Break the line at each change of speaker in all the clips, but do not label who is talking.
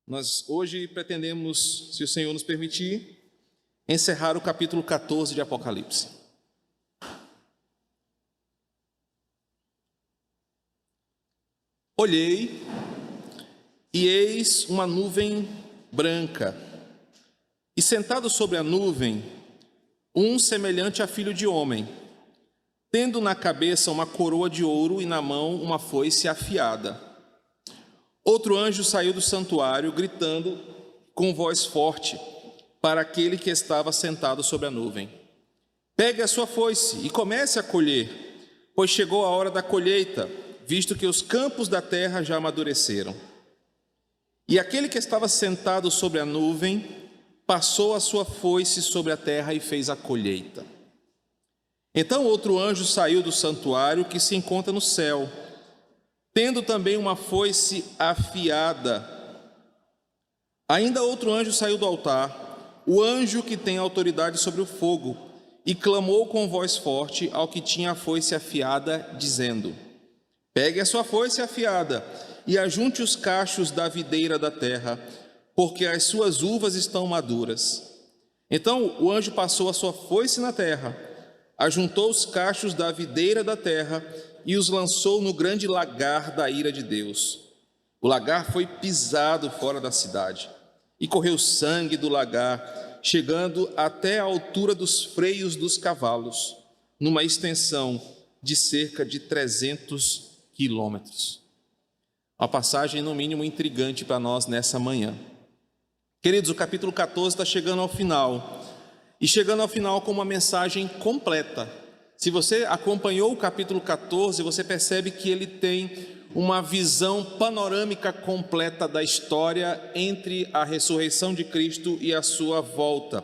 Nós hoje pretendemos, se o Senhor nos permitir, encerrar o capítulo 14 de Apocalipse. Olhei, e eis uma nuvem branca, e sentado sobre a nuvem, um semelhante a filho de homem, tendo na cabeça uma coroa de ouro e na mão uma foice afiada. Outro anjo saiu do santuário, gritando com voz forte para aquele que estava sentado sobre a nuvem: pegue a sua foice e comece a colher, pois chegou a hora da colheita, visto que os campos da terra já amadureceram. E aquele que estava sentado sobre a nuvem passou a sua foice sobre a terra e fez a colheita. Então outro anjo saiu do santuário que se encontra no céu, tendo também uma foice afiada. Ainda outro anjo saiu do altar, o anjo que tem autoridade sobre o fogo, e clamou com voz forte ao que tinha a foice afiada, dizendo: pegue a sua foice afiada e ajunte os cachos da videira da terra, porque as suas uvas estão maduras. Então o anjo passou a sua foice na terra, ajuntou os cachos da videira da terra e os lançou no grande lagar da ira de Deus. O lagar foi pisado fora da cidade, e correu sangue do lagar, chegando até a altura dos freios dos cavalos, numa extensão de cerca de 300 quilômetros. Uma passagem, no mínimo, intrigante para nós nessa manhã. Queridos, o capítulo 14 está chegando ao final, e chegando ao final com uma mensagem completa. Se você acompanhou o capítulo 14, você percebe que ele tem uma visão panorâmica completa da história entre a ressurreição de Cristo e a sua volta.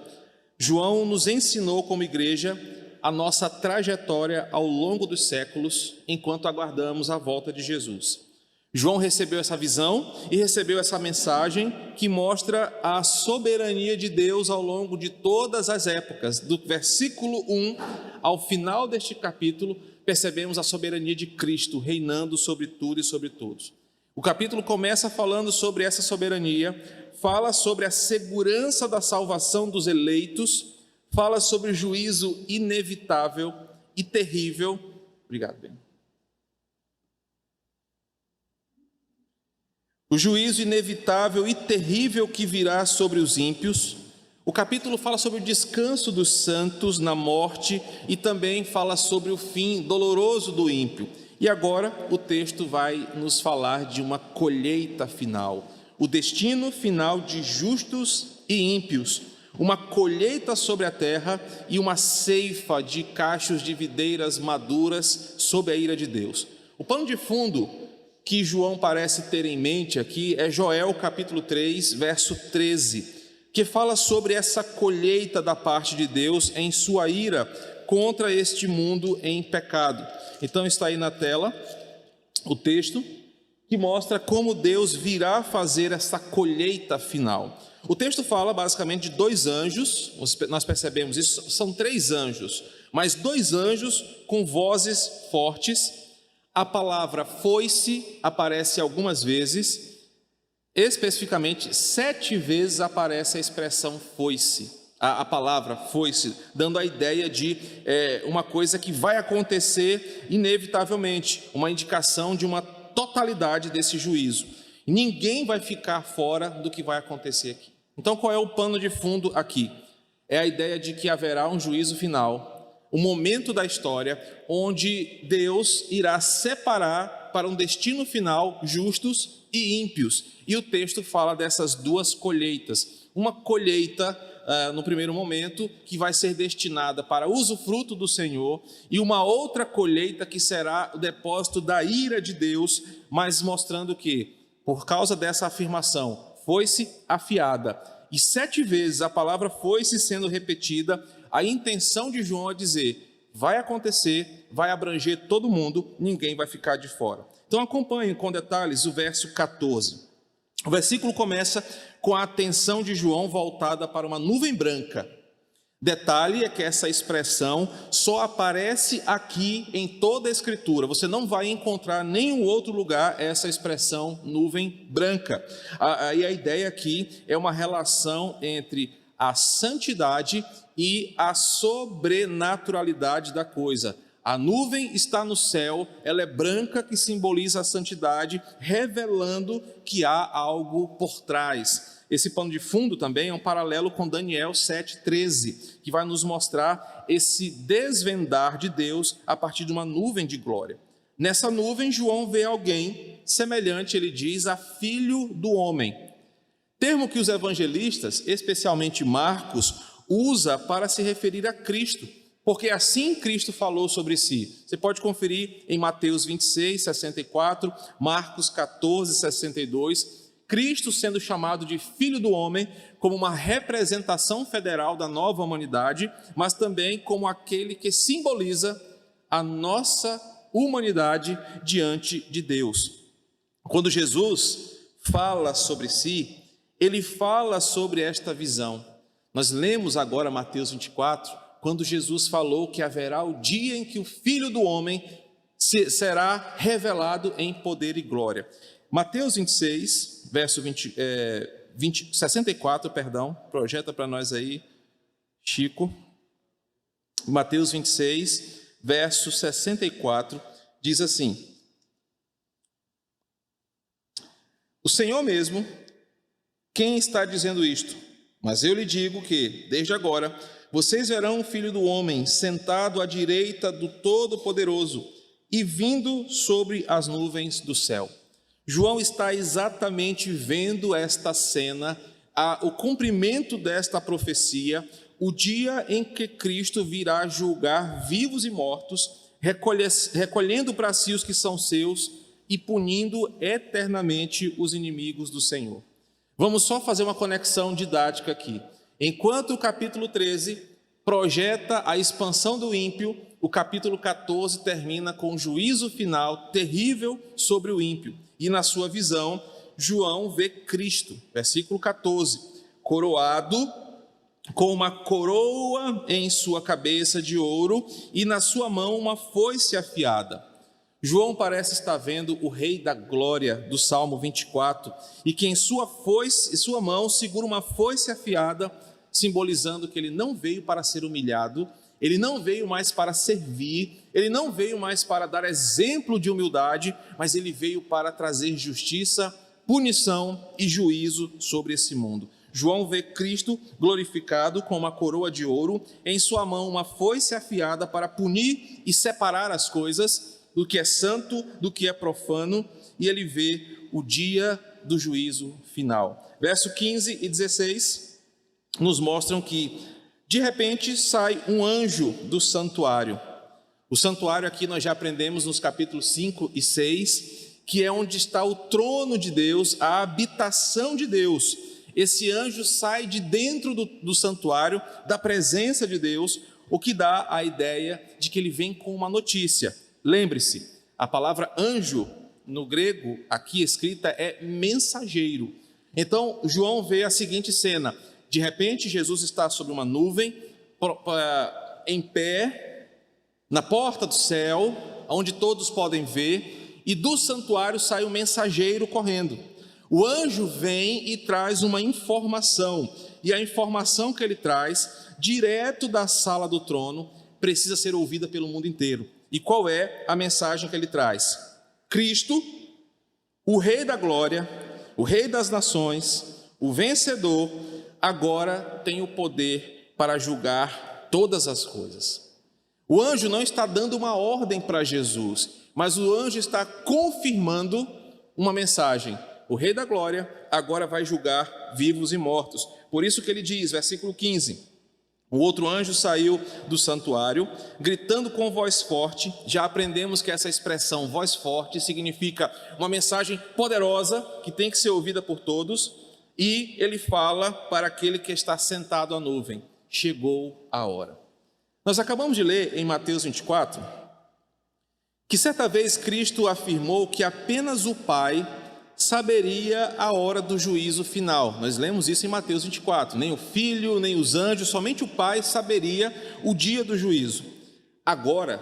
João nos ensinou como igreja a nossa trajetória ao longo dos séculos, enquanto aguardamos a volta de Jesus. João recebeu essa visão e recebeu essa mensagem que mostra a soberania de Deus ao longo de todas as épocas. Do versículo 1 ao final deste capítulo, percebemos a soberania de Cristo reinando sobre tudo e sobre todos. O capítulo começa falando sobre essa soberania, fala sobre a segurança da salvação dos eleitos, fala sobre o juízo inevitável e terrível. Obrigado, Ben. O juízo inevitável e terrível que virá sobre os ímpios. O capítulo fala sobre o descanso dos santos na morte e também fala sobre o fim doloroso do ímpio. E agora o texto vai nos falar de uma colheita final, o destino final de justos e ímpios, uma colheita sobre a terra e uma ceifa de cachos de videiras maduras sob a ira de Deus. O pano de fundo que João parece ter em mente aqui é Joel capítulo 3, verso 13, que fala sobre essa colheita da parte de Deus em sua ira contra este mundo em pecado. Então está aí na tela o texto que mostra como Deus virá fazer essa colheita final. O texto fala basicamente de dois anjos, nós percebemos isso, são 3 anjos, mas 2 anjos com vozes fortes. A palavra foice aparece algumas vezes, especificamente 7 vezes aparece a expressão foice, a palavra foice, dando a ideia de uma coisa que vai acontecer inevitavelmente, uma indicação de uma totalidade desse juízo. Ninguém vai ficar fora do que vai acontecer aqui. Então, qual é o pano de fundo aqui? É a ideia de que haverá um juízo final, o momento da história onde Deus irá separar para um destino final justos e ímpios. E o texto fala dessas 2 colheitas. Uma colheita, no primeiro momento, que vai ser destinada para usufruto do Senhor, e uma outra colheita que será o depósito da ira de Deus, mas mostrando que, por causa dessa afirmação, foi-se afiada, e 7 vezes a palavra foi-se sendo repetida, a intenção de João é dizer: vai acontecer, vai abranger todo mundo, ninguém vai ficar de fora. Então acompanhe com detalhes o verso 14. O versículo começa com a atenção de João voltada para uma nuvem branca. Detalhe é que essa expressão só aparece aqui em toda a Escritura. Você não vai encontrar em nenhum outro lugar essa expressão nuvem branca. E a ideia aqui é uma relação entre a santidade e a sobrenaturalidade da coisa. A nuvem está no céu, ela é branca, que simboliza a santidade, revelando que há algo por trás. Esse pano de fundo também é um paralelo com Daniel 7,13, que vai nos mostrar esse desvendar de Deus a partir de uma nuvem de glória. Nessa nuvem, João vê alguém semelhante, ele diz, a filho do homem. Termo que os evangelistas, especialmente Marcos, usa para se referir a Cristo, porque assim Cristo falou sobre si. Você pode conferir em Mateus 26, 64, Marcos 14, 62, Cristo sendo chamado de Filho do Homem como uma representação federal da nova humanidade, mas também como aquele que simboliza a nossa humanidade diante de Deus. Quando Jesus fala sobre si, ele fala sobre esta visão. Nós lemos agora Mateus 24, quando Jesus falou que haverá o dia em que o Filho do Homem será revelado em poder e glória. Mateus 26, verso 64, projeta para nós aí, Chico. Mateus 26, verso 64, diz assim: o Senhor mesmo, quem está dizendo isto? Mas eu lhe digo que, desde agora, vocês verão o Filho do Homem sentado à direita do Todo-Poderoso e vindo sobre as nuvens do céu. João está exatamente vendo esta cena, o cumprimento desta profecia, o dia em que Cristo virá julgar vivos e mortos, recolhendo para si os que são seus e punindo eternamente os inimigos do Senhor. Vamos só fazer uma conexão didática aqui. Enquanto o capítulo 13 projeta a expansão do ímpio, o capítulo 14 termina com um juízo final terrível sobre o ímpio. E na sua visão, João vê Cristo, versículo 14, coroado com uma coroa em sua cabeça de ouro e na sua mão uma foice afiada. João parece estar vendo o Rei da Glória do Salmo 24 e que em sua mão segura uma foice afiada, simbolizando que ele não veio para ser humilhado, ele não veio mais para servir, ele não veio mais para dar exemplo de humildade, mas ele veio para trazer justiça, punição e juízo sobre esse mundo. João vê Cristo glorificado com uma coroa de ouro, em sua mão uma foice afiada para punir e separar as coisas do que é santo, do que é profano, e ele vê o dia do juízo final. Verso 15 e 16 nos mostram que de repente sai um anjo do santuário. O santuário aqui nós já aprendemos nos capítulos 5 e 6, que é onde está o trono de Deus, a habitação de Deus. Esse anjo sai de dentro do santuário, da presença de Deus, o que dá a ideia de que ele vem com uma notícia. Lembre-se, a palavra anjo no grego aqui escrita é mensageiro. Então João vê a seguinte cena: de repente Jesus está sobre uma nuvem, em pé, na porta do céu, onde todos podem ver, e do santuário sai um mensageiro correndo. O anjo vem e traz uma informação, e a informação que ele traz, direto da sala do trono, precisa ser ouvida pelo mundo inteiro. E qual é a mensagem que ele traz? Cristo, o Rei da Glória, o Rei das Nações, o vencedor, agora tem o poder para julgar todas as coisas. O anjo não está dando uma ordem para Jesus, mas o anjo está confirmando uma mensagem. O Rei da Glória agora vai julgar vivos e mortos. Por isso que ele diz, versículo 15, o outro anjo saiu do santuário, gritando com voz forte. Já aprendemos que essa expressão voz forte significa uma mensagem poderosa que tem que ser ouvida por todos. E ele fala para aquele que está sentado à nuvem: chegou a hora. Nós acabamos de ler em Mateus 24 que certa vez Cristo afirmou que apenas o Pai saberia a hora do juízo final. Nós lemos isso em Mateus 24. Nem o filho, nem os anjos, somente o Pai saberia o dia do juízo. Agora,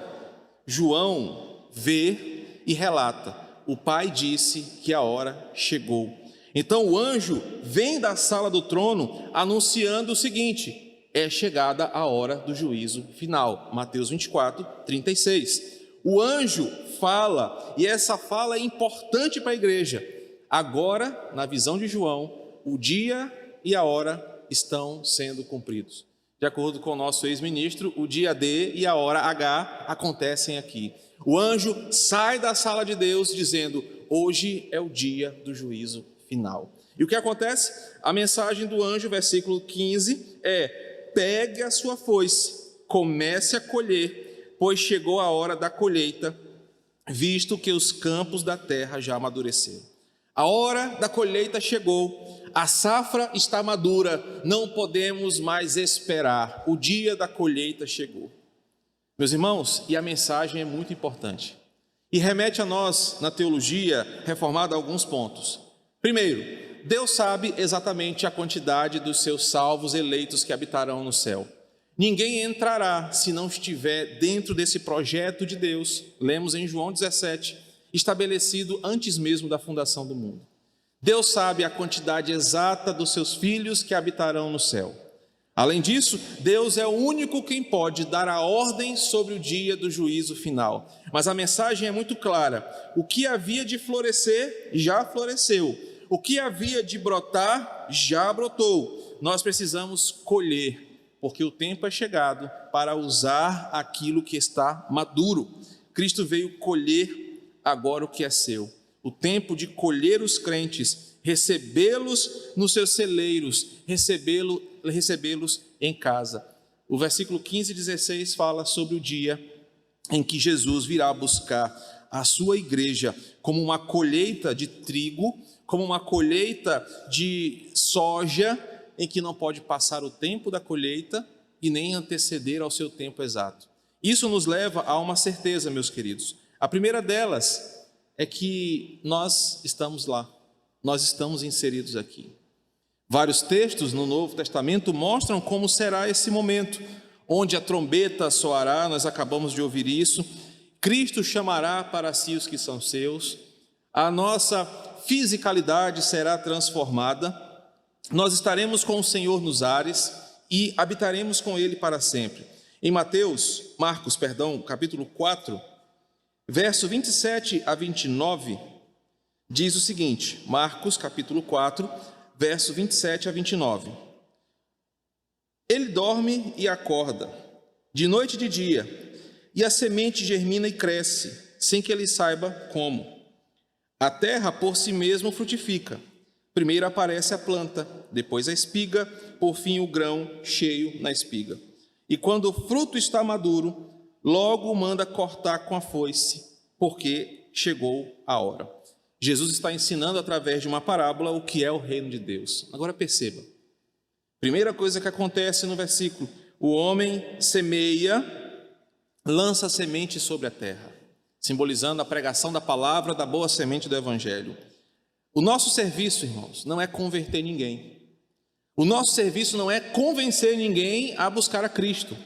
João vê e relata: o Pai disse que a hora chegou. Então o anjo vem da sala do trono anunciando o seguinte: é chegada a hora do juízo final. Mateus 24, 36. O anjo fala, e essa fala é importante para a igreja. Agora, na visão de João, o dia e a hora estão sendo cumpridos. De acordo com o nosso ex-ministro, o dia D e a hora H acontecem aqui. O anjo sai da sala de Deus dizendo: hoje é o dia do juízo final. E o que acontece? A mensagem do anjo, versículo 15, é: pegue a sua foice, comece a colher, pois chegou a hora da colheita, visto que os campos da terra já amadureceram. A hora da colheita chegou, a safra está madura, não podemos mais esperar, o dia da colheita chegou. Meus irmãos, e a mensagem é muito importante, e remete a nós, na teologia reformada, a alguns pontos. Primeiro, Deus sabe exatamente a quantidade dos seus salvos eleitos que habitarão no céu. Ninguém entrará se não estiver dentro desse projeto de Deus, lemos em João 17, estabelecido antes mesmo da fundação do mundo. Deus sabe a quantidade exata dos seus filhos que habitarão no céu. Além disso, Deus é o único quem pode dar a ordem sobre o dia do juízo final. Mas a mensagem é muito clara: o que havia de florescer, já floresceu. O que havia de brotar, já brotou. Nós precisamos colher, porque o tempo é chegado para usar aquilo que está maduro. Cristo veio colher agora o que é seu. O tempo de colher os crentes, recebê-los nos seus celeiros, recebê-los em casa. O versículo 15 e 16 fala sobre o dia em que Jesus virá buscar a sua igreja como uma colheita de trigo, como uma colheita de soja, em que não pode passar o tempo da colheita e nem anteceder ao seu tempo exato. Isso nos leva a uma certeza, meus queridos. A primeira delas é que nós estamos lá, nós estamos inseridos aqui. Vários textos no Novo Testamento mostram como será esse momento, onde a trombeta soará, nós acabamos de ouvir isso, Cristo chamará para si os que são seus, a nossa fisicalidade será transformada, nós estaremos com o Senhor nos ares e habitaremos com Ele para sempre. Em Marcos, capítulo 4, verso 27 a 29, diz o seguinte, Marcos capítulo 4, verso 27 a 29. Ele dorme e acorda, de noite e de dia, e a semente germina e cresce, sem que ele saiba como. A terra por si mesma frutifica. Primeiro aparece a planta, depois a espiga, por fim o grão cheio na espiga. E quando o fruto está maduro, logo manda cortar com a foice, porque chegou a hora. Jesus está ensinando através de uma parábola o que é o reino de Deus. Agora perceba, primeira coisa que acontece no versículo: o homem semeia, lança a semente sobre a terra, simbolizando a pregação da palavra, da boa semente do evangelho. O nosso serviço, irmãos, não é converter ninguém. O nosso serviço não é convencer ninguém a buscar a Cristo.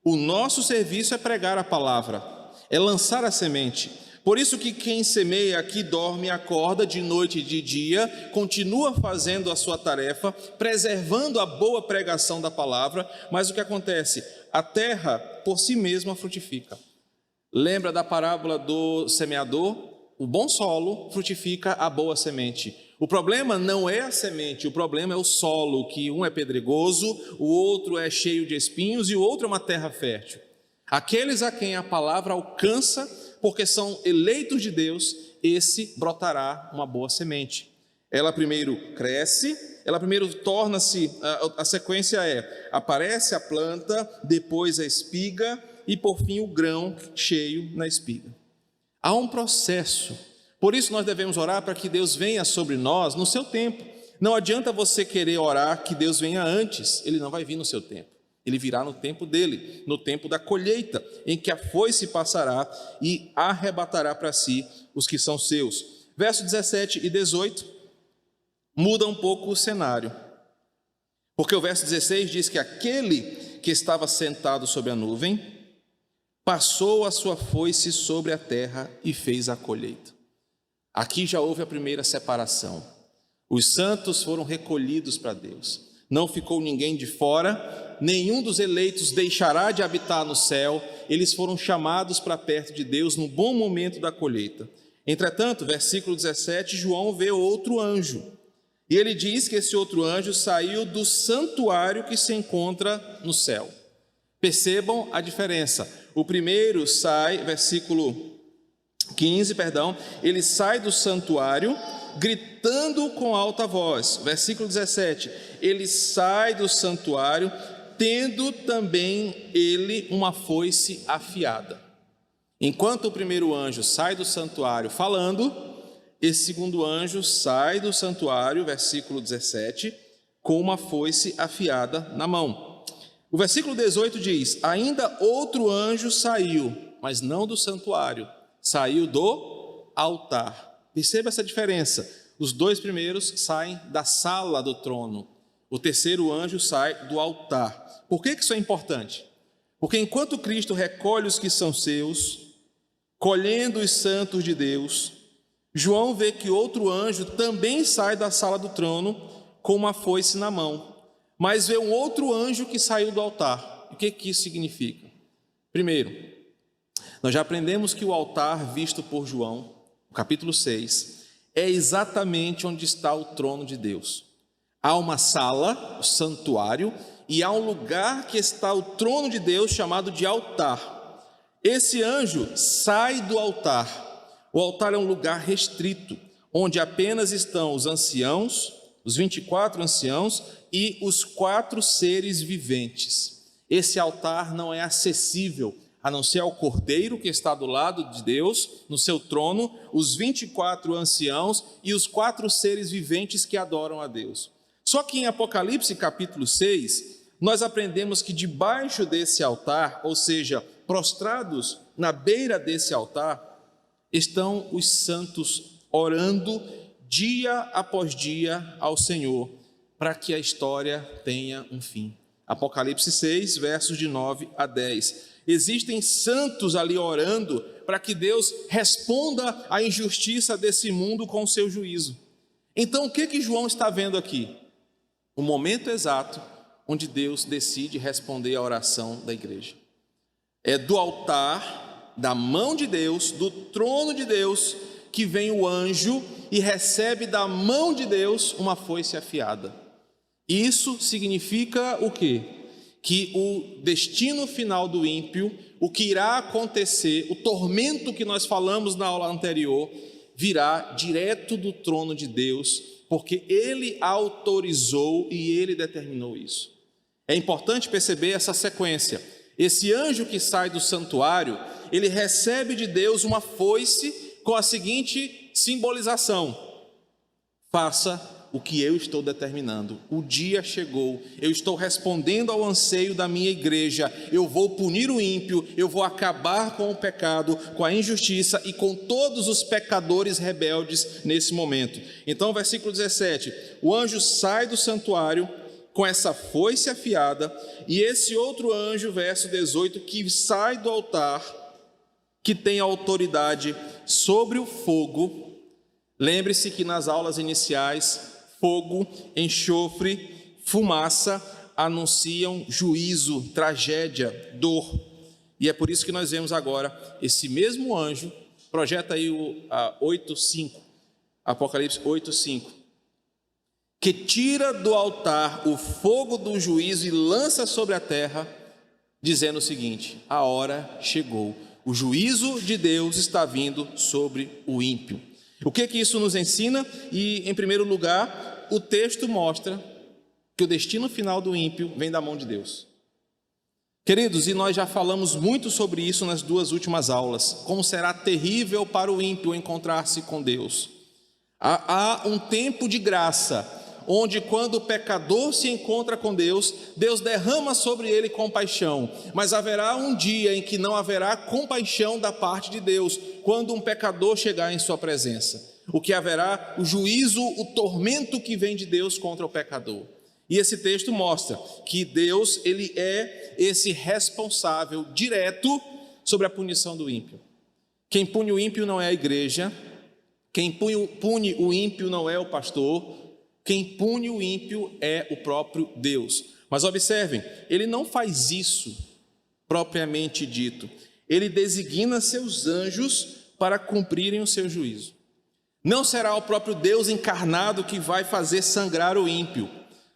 O nosso serviço é pregar a palavra, é lançar a semente. Por isso que quem semeia aqui dorme e acorda de noite e de dia, continua fazendo a sua tarefa, preservando a boa pregação da palavra, mas o que acontece? A terra por si mesma frutifica. Lembra da parábola do semeador? O bom solo frutifica a boa semente. O problema não é a semente, o problema é o solo, que um é pedregoso, o outro é cheio de espinhos e o outro é uma terra fértil. Aqueles a quem a palavra alcança, porque são eleitos de Deus, esse brotará uma boa semente. Ela primeiro cresce, ela primeiro torna-se, a sequência é, aparece a planta, depois a espiga e por fim o grão cheio na espiga. Há um processo, por isso nós devemos orar para que Deus venha sobre nós no seu tempo. Não adianta você querer orar que Deus venha antes, Ele não vai vir no seu tempo. Ele virá no tempo dele, no tempo da colheita, em que a foice passará e arrebatará para si os que são seus. Verso 17 e 18 muda um pouco o cenário, porque o verso 16 diz que aquele que estava sentado sobre a nuvem passou a sua foice sobre a terra e fez a colheita. Aqui já houve a primeira separação. Os santos foram recolhidos para Deus. Não ficou ninguém de fora, nenhum dos eleitos deixará de habitar no céu. Eles foram chamados para perto de Deus no bom momento da colheita. Entretanto, versículo 17, João vê outro anjo. E ele diz que esse outro anjo saiu do santuário que se encontra no céu. Percebam a diferença. O primeiro sai, versículo 15, ele sai do santuário gritando com alta voz. Versículo 17, ele sai do santuário tendo também ele uma foice afiada. Enquanto o primeiro anjo sai do santuário falando, esse segundo anjo sai do santuário, versículo 17, com uma foice afiada na mão. O versículo 18 diz: ainda outro anjo saiu, mas não do santuário, saiu do altar. Perceba essa diferença. Os dois primeiros saem da sala do trono. O terceiro anjo sai do altar. Por que isso é importante? Porque enquanto Cristo recolhe os que são seus, colhendo os santos de Deus, João vê que outro anjo também sai da sala do trono com uma foice na mão, mas vê um outro anjo que saiu do altar. O que isso significa? Primeiro, nós já aprendemos que o altar visto por João, no capítulo 6, é exatamente onde está o trono de Deus. Há uma sala, o santuário, e há um lugar que está o trono de Deus chamado de altar. Esse anjo sai do altar. O altar é um lugar restrito, onde apenas estão os anciãos, os 24 anciãos e os 4 seres viventes. Esse altar não é acessível, a não ser ao Cordeiro que está do lado de Deus, no seu trono, os 24 anciãos e os 4 seres viventes que adoram a Deus. Só que em Apocalipse capítulo 6, nós aprendemos que debaixo desse altar, ou seja, prostrados na beira desse altar, estão os santos orando dia após dia ao Senhor, para que a história tenha um fim. Apocalipse 6, versos de 9 a 10. Existem santos ali orando para que Deus responda à injustiça desse mundo com o seu juízo. Então, o que João está vendo aqui? O momento exato onde Deus decide responder à oração da igreja. É do altar, da mão de Deus, do trono de Deus, que vem o anjo e recebe da mão de Deus uma foice afiada. Isso significa o quê? Que o destino final do ímpio, o que irá acontecer, o tormento que nós falamos na aula anterior, virá direto do trono de Deus, porque Ele autorizou e Ele determinou isso. É importante perceber essa sequência. Esse anjo que sai do santuário, ele recebe de Deus uma foice com a seguinte simbolização: faça o que eu estou determinando. O dia chegou, eu estou respondendo ao anseio da minha igreja, eu vou punir o ímpio, eu vou acabar com o pecado, com a injustiça e com todos os pecadores rebeldes nesse momento. Então, versículo 17, o anjo sai do santuário com essa foice afiada, e esse outro anjo, verso 18, que sai do altar, que tem autoridade sobre o fogo. Lembre-se que nas aulas iniciais, fogo, enxofre, fumaça anunciam juízo, tragédia, dor. E é por isso que nós vemos agora esse mesmo anjo, projeta aí o 8:5, Apocalipse 8:5, que tira do altar o fogo do juízo e lança sobre a terra, dizendo o seguinte: a hora chegou, o juízo de Deus está vindo sobre o ímpio. O que isso nos ensina? E, em primeiro lugar, o texto mostra que o destino final do ímpio vem da mão de Deus. Queridos, e nós já falamos muito sobre isso nas 2 últimas aulas, como será terrível para o ímpio encontrar-se com Deus. Há um tempo de graça, onde quando o pecador se encontra com Deus, Deus derrama sobre ele compaixão, mas haverá um dia em que não haverá compaixão da parte de Deus, quando um pecador chegar em sua presença. o que haverá o juízo, o tormento que vem de Deus contra o pecador. E esse texto mostra que Deus, ele é esse responsável direto sobre a punição do ímpio. Quem pune o ímpio não é a igreja, quem pune o ímpio não é o pastor, quem pune o ímpio é o próprio Deus. Mas observem, ele não faz isso propriamente dito. Ele designa seus anjos para cumprirem o seu juízo. Não será o próprio Deus encarnado que vai fazer sangrar o ímpio.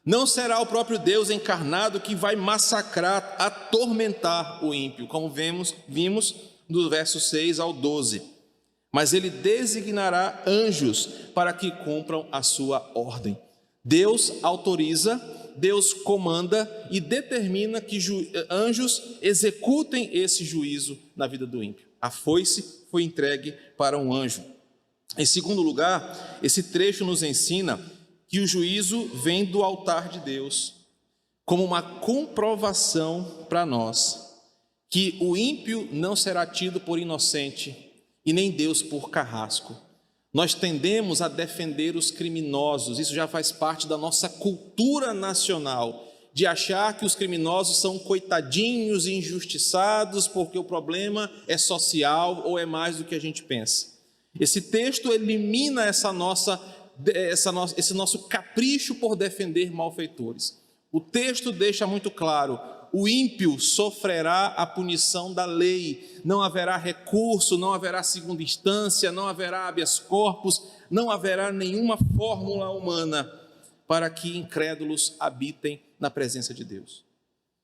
Não será o próprio Deus encarnado que vai massacrar, atormentar o ímpio, como vimos do verso 6 ao 12. Mas ele designará anjos para que cumpram a sua ordem. Deus autoriza, Deus comanda e determina que anjos executem esse juízo na vida do ímpio. A foice foi entregue para um anjo. Em segundo lugar, esse trecho nos ensina que o juízo vem do altar de Deus, como uma comprovação para nós, que o ímpio não será tido por inocente e nem Deus por carrasco. Nós tendemos a defender os criminosos, isso já faz parte da nossa cultura nacional, de achar que os criminosos são coitadinhos e injustiçados porque o problema é social ou é mais do que a gente pensa. Esse texto elimina esse nosso capricho por defender malfeitores. O texto deixa muito claro: o ímpio sofrerá a punição da lei, não haverá recurso, não haverá segunda instância, não haverá habeas corpus, não haverá nenhuma fórmula humana para que incrédulos habitem na presença de Deus.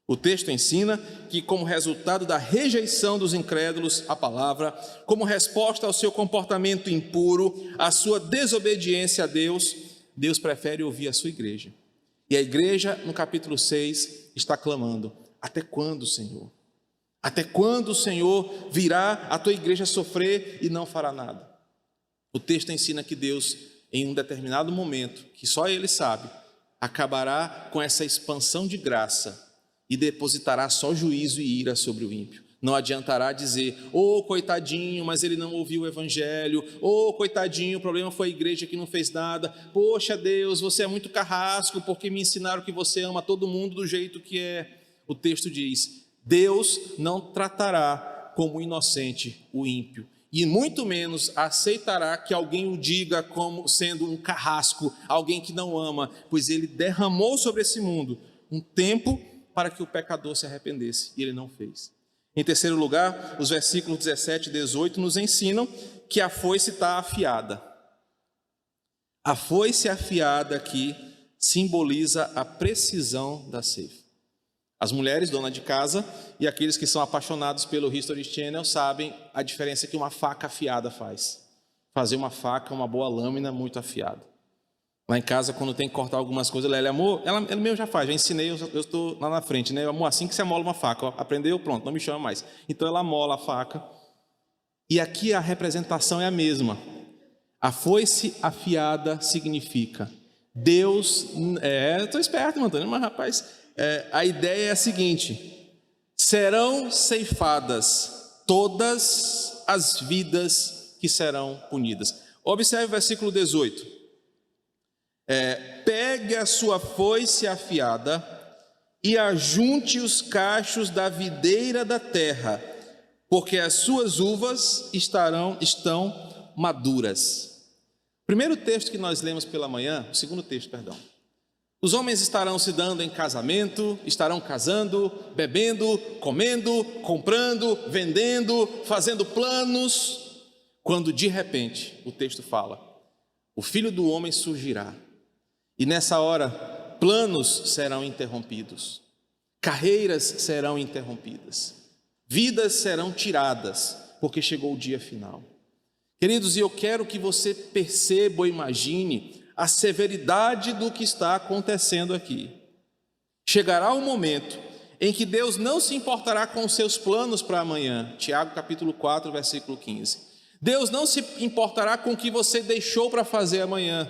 O texto ensina que, como resultado da rejeição dos incrédulos à palavra, como resposta ao seu comportamento impuro, à sua desobediência a Deus, Deus prefere ouvir a sua igreja. E a igreja, no capítulo 6, está clamando: até quando, Senhor? Até quando o Senhor virá a tua igreja sofrer e não fará nada? O texto ensina que Deus, em um determinado momento, que só Ele sabe, acabará com essa expansão de graça e depositará só juízo e ira sobre o ímpio. Não adiantará dizer: oh, coitadinho, mas ele não ouviu o evangelho. Oh, coitadinho, o problema foi a igreja que não fez nada. Poxa, Deus, você é muito carrasco porque me ensinaram que você ama todo mundo do jeito que é. O texto diz: Deus não tratará como inocente o ímpio, e muito menos aceitará que alguém o diga como sendo um carrasco, alguém que não ama, pois ele derramou sobre esse mundo um tempo para que o pecador se arrependesse, e ele não fez. Em terceiro lugar, os versículos 17 e 18 nos ensinam que a foice está afiada. A foice afiada aqui simboliza a precisão da ceifa. As mulheres, dona de casa, e aqueles que são apaixonados pelo History Channel sabem a diferença que uma faca afiada faz. Fazer uma faca, uma boa lâmina muito afiada. Lá em casa, quando tem que cortar algumas coisas, ela amor, ela mesmo já faz, já ensinei, eu estou lá na frente, né? Amor, assim que você amola uma faca, ó, aprendeu? Pronto, não me chama mais. Então ela amola a faca. E aqui a representação é a mesma. A foice afiada significa Deus, estou esperto, Antônio, mas rapaz, a ideia é a seguinte: serão ceifadas todas as vidas que serão punidas. Observe o versículo 18. Pegue a sua foice afiada e ajunte os cachos da videira da terra, porque as suas uvas estão maduras. Primeiro texto que nós lemos pela manhã, o segundo texto, perdão. Os homens estarão se dando em casamento, estarão casando, bebendo, comendo, comprando, vendendo, fazendo planos, quando de repente o texto fala: o Filho do Homem surgirá. E nessa hora, planos serão interrompidos, carreiras serão interrompidas, vidas serão tiradas, porque chegou o dia final. Queridos, e eu quero que você perceba ou imagine a severidade do que está acontecendo aqui. Chegará um momento em que Deus não se importará com os seus planos para amanhã. Tiago capítulo 4, versículo 15. Deus não se importará com o que você deixou para fazer amanhã,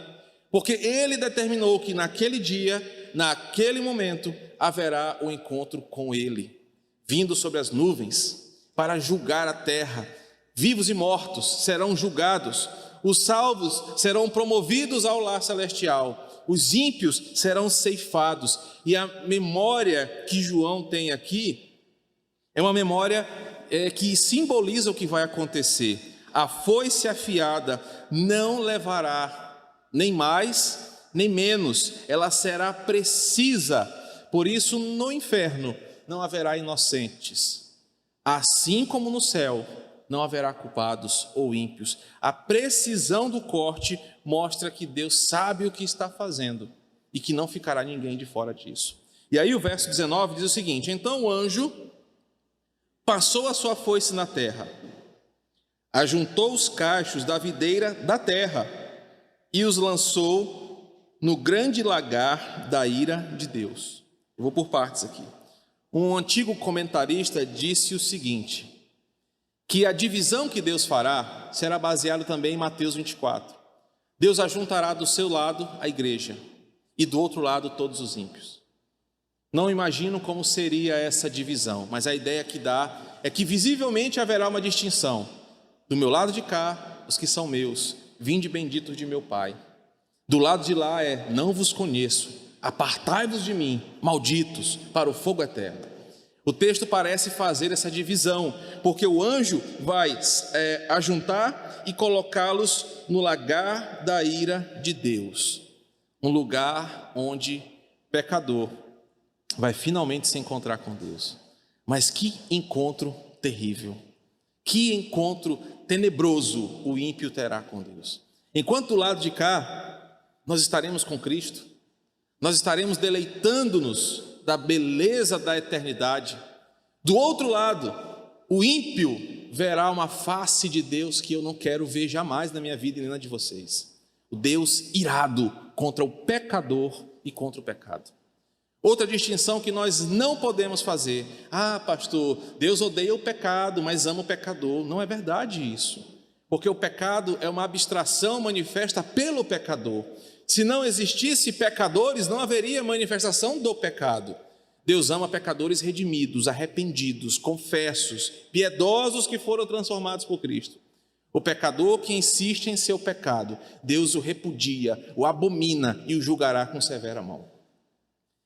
porque Ele determinou que naquele dia, naquele momento, haverá um encontro com Ele, vindo sobre as nuvens para julgar a terra. Vivos e mortos serão julgados. Os salvos serão promovidos ao lar celestial. Os ímpios serão ceifados. E a memória que João tem aqui é uma memória que simboliza o que vai acontecer. A foice afiada não levará nem mais nem menos, ela será precisa. Por isso, no inferno não haverá inocentes, assim como no céu não haverá culpados ou ímpios. A precisão do corte mostra que Deus sabe o que está fazendo e que não ficará ninguém de fora disso. E aí o verso 19 diz o seguinte: então o anjo passou a sua foice na terra, ajuntou os cachos da videira da terra e os lançou no grande lagar da ira de Deus. Eu vou por partes aqui. Um antigo comentarista disse o seguinte, que a divisão que Deus fará será baseada também em Mateus 24. Deus ajuntará do seu lado a igreja e do outro lado todos os ímpios. Não imagino como seria essa divisão, mas a ideia que dá é que visivelmente haverá uma distinção. Do meu lado de cá, os que são meus, vinde benditos de meu Pai. Do lado de lá não vos conheço, apartai-vos de mim, malditos, para o fogo eterno. O texto parece fazer essa divisão, porque o anjo vai ajuntar e colocá-los no lagar da ira de Deus. Um lugar onde pecador vai finalmente se encontrar com Deus. Mas que encontro terrível, que encontro tenebroso o ímpio terá com Deus. Enquanto do lado de cá, nós estaremos com Cristo, nós estaremos deleitando-nos da beleza da eternidade. Do outro lado, o ímpio verá uma face de Deus que eu não quero ver jamais na minha vida e nem na de vocês. O Deus irado contra o pecador e contra o pecado. Outra distinção que nós não podemos fazer: ah, pastor, Deus odeia o pecado, mas ama o pecador. Não é verdade isso, porque o pecado é uma abstração manifesta pelo pecador. Se não existisse pecadores, não haveria manifestação do pecado. Deus ama pecadores redimidos, arrependidos, confessos, piedosos que foram transformados por Cristo. O pecador que insiste em seu pecado, Deus o repudia, o abomina e o julgará com severa mão.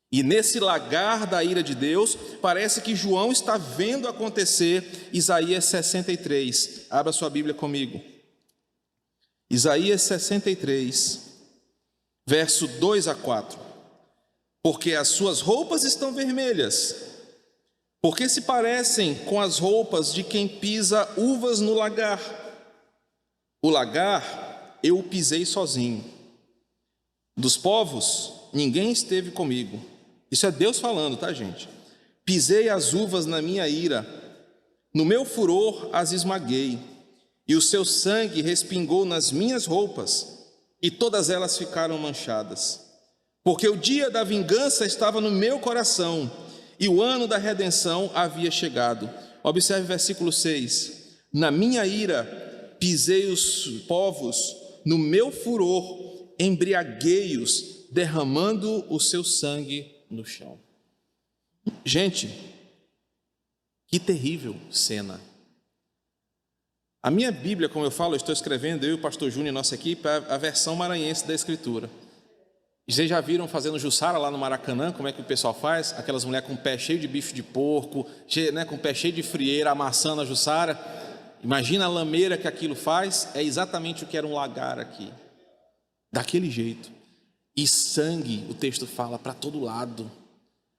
E nesse lagar da ira de Deus, parece que João está vendo acontecer Isaías 63. Abra sua Bíblia comigo. Isaías 63. Verso 2 a 4. Porque as suas roupas estão vermelhas, porque se parecem com as roupas de quem pisa uvas no lagar. O lagar eu o pisei sozinho. Dos povos, ninguém esteve comigo. Isso é Deus falando, tá, gente? Pisei as uvas na minha ira, no meu furor as esmaguei, e o seu sangue respingou nas minhas roupas, e todas elas ficaram manchadas. Porque o dia da vingança estava no meu coração, e o ano da redenção havia chegado. Observe o versículo 6. Na minha ira pisei os povos, no meu furor embriaguei-os, derramando o seu sangue no chão. Gente, que terrível cena. A minha Bíblia, como eu falo, eu estou escrevendo, eu e o pastor Júnior e nossa equipe, a versão maranhense da Escritura. Vocês já viram fazendo jussara lá no Maracanã, como é que o pessoal faz? Aquelas mulheres com o pé cheio de bife de porco, com o pé cheio de frieira, amassando a jussara. Imagina a lameira que aquilo faz. É exatamente o que era um lagar aqui. Daquele jeito. E sangue, o texto fala, para todo lado.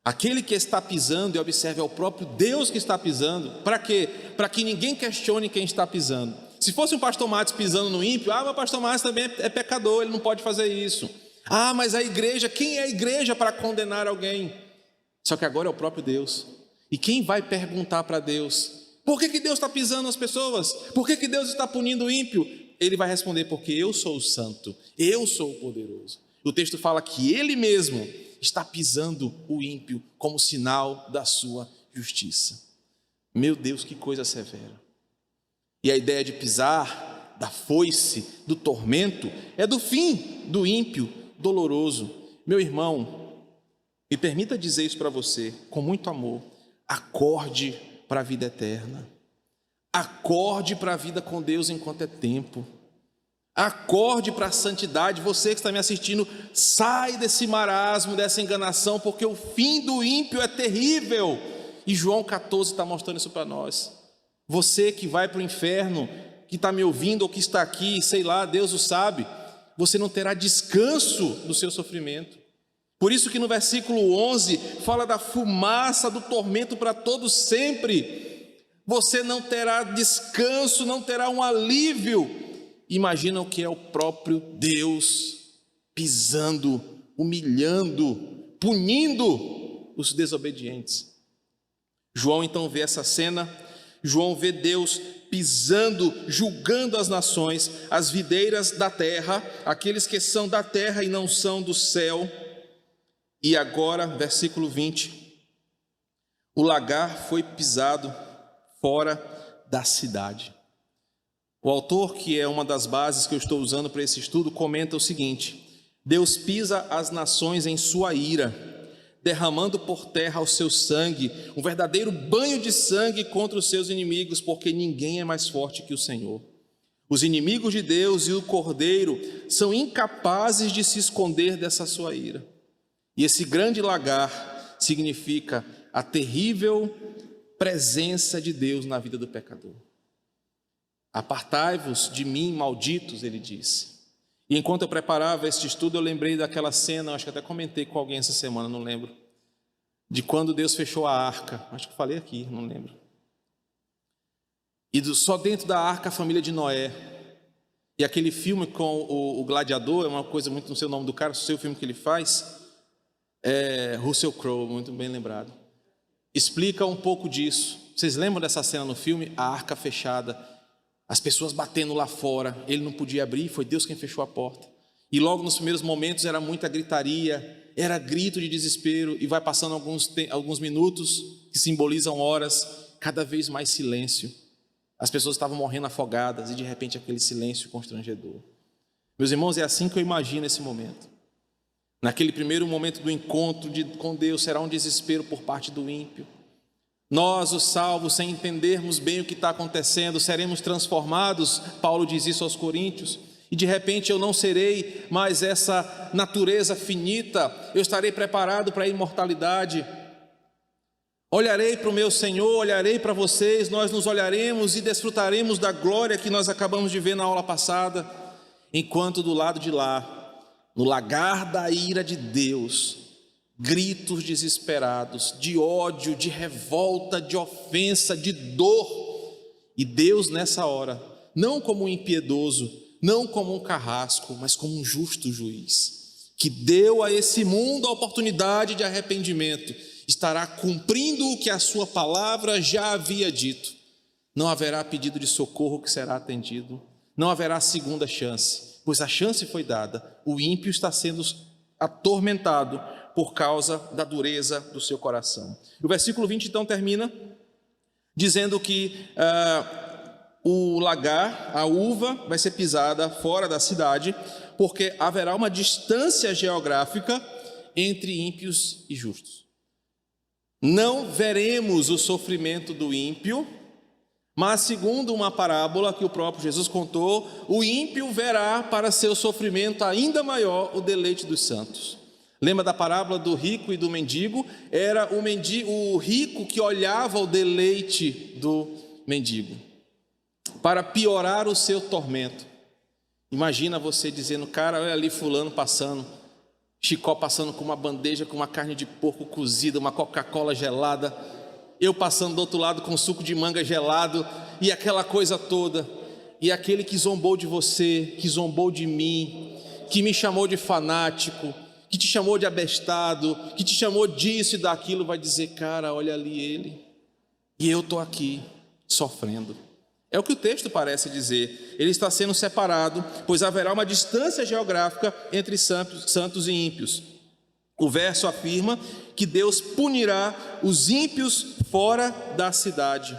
Aquele que está pisando, e observe, é o próprio Deus que está pisando. Para quê? Para que ninguém questione quem está pisando. Se fosse um pastor Matos pisando no ímpio, mas o pastor Matos também é pecador, ele não pode fazer isso. Ah, mas a igreja, quem é a igreja para condenar alguém? Só que agora é o próprio Deus. E quem vai perguntar para Deus: por que Deus está pisando nas pessoas? Por que Deus está punindo o ímpio? Ele vai responder: porque eu sou o santo, eu sou o poderoso. O texto fala que ele mesmo está pisando o ímpio como sinal da sua justiça. Meu Deus, que coisa severa. E a ideia de pisar, da foice, do tormento, é do fim do ímpio doloroso. Meu irmão, me permita dizer isso para você com muito amor: acorde para a vida eterna, acorde para a vida com Deus enquanto é tempo, Acorde para a santidade. Você que está me assistindo, sai desse marasmo, dessa enganação, porque o fim do ímpio é terrível. E João 14 está mostrando isso para nós. Você que vai para o inferno, que está me ouvindo ou que está aqui, sei lá, Deus o sabe, você não terá descanso do seu sofrimento. Por isso que no versículo 11 fala da fumaça do tormento para todos sempre. Você não terá descanso, não terá um alívio. Imagina o que é o próprio Deus pisando, humilhando, punindo os desobedientes. João então vê essa cena. João vê Deus pisando, julgando as nações, as videiras da terra, aqueles que são da terra e não são do céu. E agora, versículo 20, o lagar foi pisado fora da cidade. O autor, que é uma das bases que eu estou usando para esse estudo, comenta o seguinte: Deus pisa as nações em sua ira, derramando por terra o seu sangue, um verdadeiro banho de sangue contra os seus inimigos, porque ninguém é mais forte que o Senhor. Os inimigos de Deus e o Cordeiro são incapazes de se esconder dessa sua ira. E esse grande lagar significa a terrível presença de Deus na vida do pecador. Apartai-vos de mim, malditos, ele disse. E enquanto eu preparava este estudo, eu lembrei daquela cena, acho que até comentei com alguém essa semana, não lembro, de quando Deus fechou a arca, acho que falei aqui, não lembro. E só dentro da arca a família de Noé. E aquele filme com o Gladiador, é uma coisa muito, não sei o nome do cara, não sei o filme que ele faz, Russell Crowe, muito bem lembrado. Explica um pouco disso. Vocês lembram dessa cena no filme? A arca fechada, as pessoas batendo lá fora, ele não podia abrir, foi Deus quem fechou a porta. E logo nos primeiros momentos era muita gritaria, era grito de desespero, e vai passando alguns minutos, que simbolizam horas, cada vez mais silêncio. As pessoas estavam morrendo afogadas, e de repente aquele silêncio constrangedor. Meus irmãos, é assim que eu imagino esse momento. Naquele primeiro momento do encontro com Deus, será um desespero por parte do ímpio. Nós, os salvos, sem entendermos bem o que está acontecendo, seremos transformados, Paulo diz isso aos Coríntios, e de repente eu não serei mais essa natureza finita, eu estarei preparado para a imortalidade. Olharei para o meu Senhor, olharei para vocês, nós nos olharemos e desfrutaremos da glória que nós acabamos de ver na aula passada, enquanto do lado de lá, no lagar da ira de Deus, gritos desesperados, de ódio, de revolta, de ofensa, de dor. E Deus nessa hora, não como um impiedoso, não como um carrasco, mas como um justo juiz, que deu a esse mundo a oportunidade de arrependimento, estará cumprindo o que a sua palavra já havia dito. Não haverá pedido de socorro que será atendido, não haverá segunda chance, pois a chance foi dada. O ímpio está sendo atormentado por causa da dureza do seu coração. O versículo 20 então termina dizendo que o lagar, a uva, vai ser pisada fora da cidade, porque haverá uma distância geográfica entre ímpios e justos. Não veremos o sofrimento do ímpio, mas segundo uma parábola que o próprio Jesus contou, o ímpio verá para seu sofrimento ainda maior o deleite dos santos. Lembra da parábola do rico e do mendigo? Era o rico que olhava o deleite do mendigo para piorar o seu tormento. Imagina você dizendo: cara, olha ali fulano passando, Chicó passando com uma bandeja com uma carne de porco cozida, uma Coca-Cola gelada, eu passando do outro lado com suco de manga gelado, e aquela coisa toda, e aquele que zombou de você, que zombou de mim, que me chamou de fanático, que te chamou de abestado, que te chamou disso e daquilo, vai dizer: cara, olha ali ele, e eu estou aqui sofrendo. É o que o texto parece dizer. Ele está sendo separado, pois haverá uma distância geográfica entre santos e ímpios. O verso afirma que Deus punirá os ímpios fora da cidade.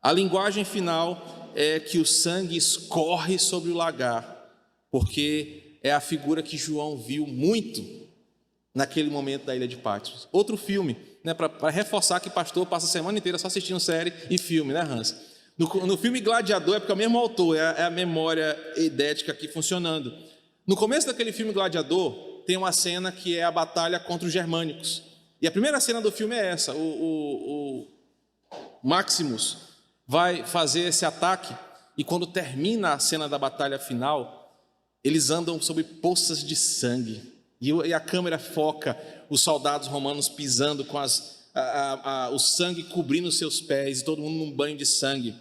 A linguagem final é que o sangue escorre sobre o lagar, porque é a figura que João viu muito naquele momento da ilha de Patmos. Outro filme, né, para reforçar que pastor passa a semana inteira só assistindo série e filme, né, Hans? No filme Gladiador, é porque é o mesmo autor, é a memória eidética aqui funcionando. No começo daquele filme Gladiador, tem uma cena que é a batalha contra os germânicos. E a primeira cena do filme é essa: o Maximus vai fazer esse ataque, e quando termina a cena da batalha final, eles andam sobre poças de sangue, e a câmera foca os soldados romanos pisando com o sangue cobrindo os seus pés, e todo mundo num banho de sangue.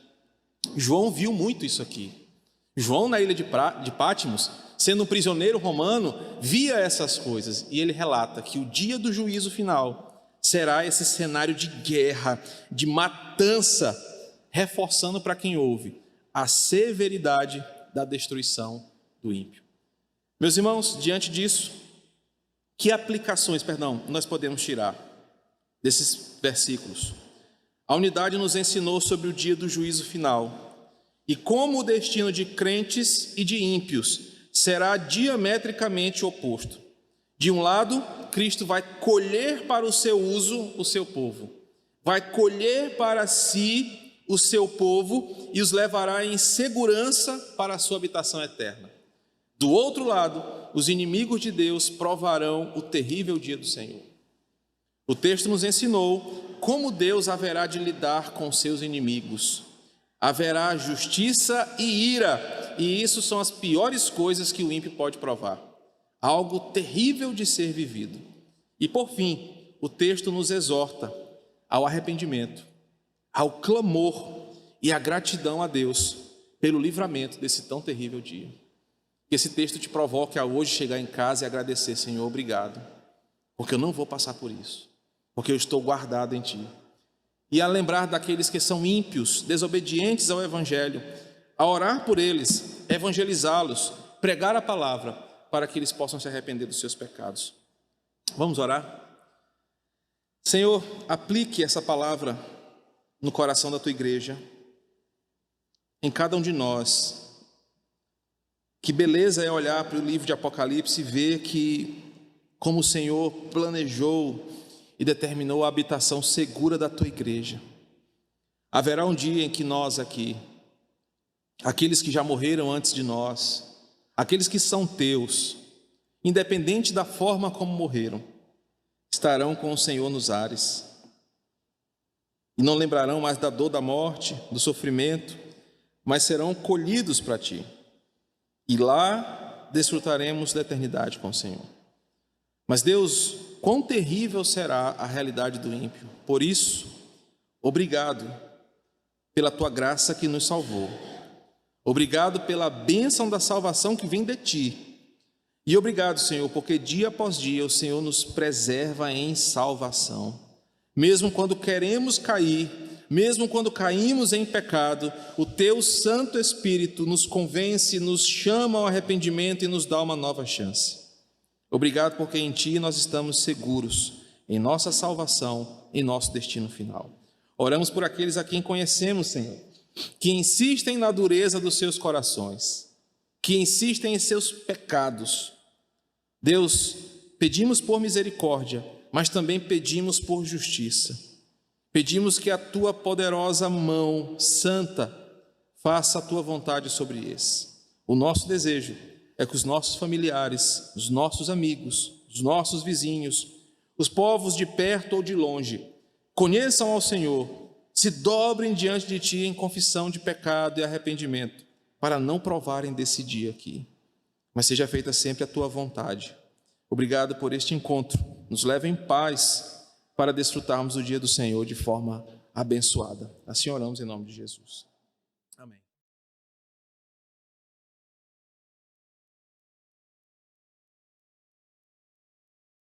João viu muito isso aqui. João, na ilha de Patmos, sendo um prisioneiro romano, via essas coisas, e ele relata que o dia do juízo final será esse cenário de guerra, de matança, reforçando para quem ouve a severidade da destruição do ímpio. Meus irmãos, diante disso, que aplicações, nós podemos tirar desses versículos? A unidade nos ensinou sobre o dia do juízo final e como o destino de crentes e de ímpios será diametricamente oposto. De um lado, Cristo vai colher para o seu uso o seu povo, vai colher para si o seu povo e os levará em segurança para a sua habitação eterna. Do outro lado, os inimigos de Deus provarão o terrível dia do Senhor. O texto nos ensinou como Deus haverá de lidar com seus inimigos. Haverá justiça e ira, e isso são as piores coisas que o ímpio pode provar. Algo terrível de ser vivido. E por fim, o texto nos exorta ao arrependimento, ao clamor e à gratidão a Deus pelo livramento desse tão terrível dia. Que esse texto te provoque a hoje chegar em casa e agradecer: Senhor, obrigado, porque eu não vou passar por isso, porque eu estou guardado em Ti. E a lembrar daqueles que são ímpios, desobedientes ao Evangelho, a orar por eles, evangelizá-los, pregar a palavra, para que eles possam se arrepender dos seus pecados. Vamos orar? Senhor, aplique essa palavra no coração da Tua igreja, em cada um de nós. Que beleza é olhar para o livro de Apocalipse e ver que, como o Senhor planejou e determinou a habitação segura da Tua igreja. Haverá um dia em que nós aqui, aqueles que já morreram antes de nós, aqueles que são Teus, independente da forma como morreram, estarão com o Senhor nos ares, e não lembrarão mais da dor da morte, do sofrimento, mas serão colhidos para Ti, e lá desfrutaremos da eternidade com o Senhor. Mas Deus, quão terrível será a realidade do ímpio. Por isso, obrigado pela Tua graça que nos salvou. Obrigado pela bênção da salvação que vem de Ti. E obrigado, Senhor, porque dia após dia o Senhor nos preserva em salvação. Mesmo quando queremos cair, mesmo quando caímos em pecado, o Teu Santo Espírito nos convence, nos chama ao arrependimento e nos dá uma nova chance. Obrigado porque em Ti nós estamos seguros, em nossa salvação, em nosso destino final. Oramos por aqueles a quem conhecemos, Senhor, que insistem na dureza dos seus corações, que insistem em seus pecados. Deus, pedimos por misericórdia, mas também pedimos por justiça. Pedimos que a Tua poderosa mão santa faça a Tua vontade sobre esse. O nosso desejo é que os nossos familiares, os nossos amigos, os nossos vizinhos, os povos de perto ou de longe, conheçam ao Senhor, se dobrem diante de Ti em confissão de pecado e arrependimento, para não provarem desse dia aqui, mas seja feita sempre a Tua vontade. Obrigado por este encontro, nos leva em paz para desfrutarmos o dia do Senhor de forma abençoada. Assim oramos em nome de Jesus.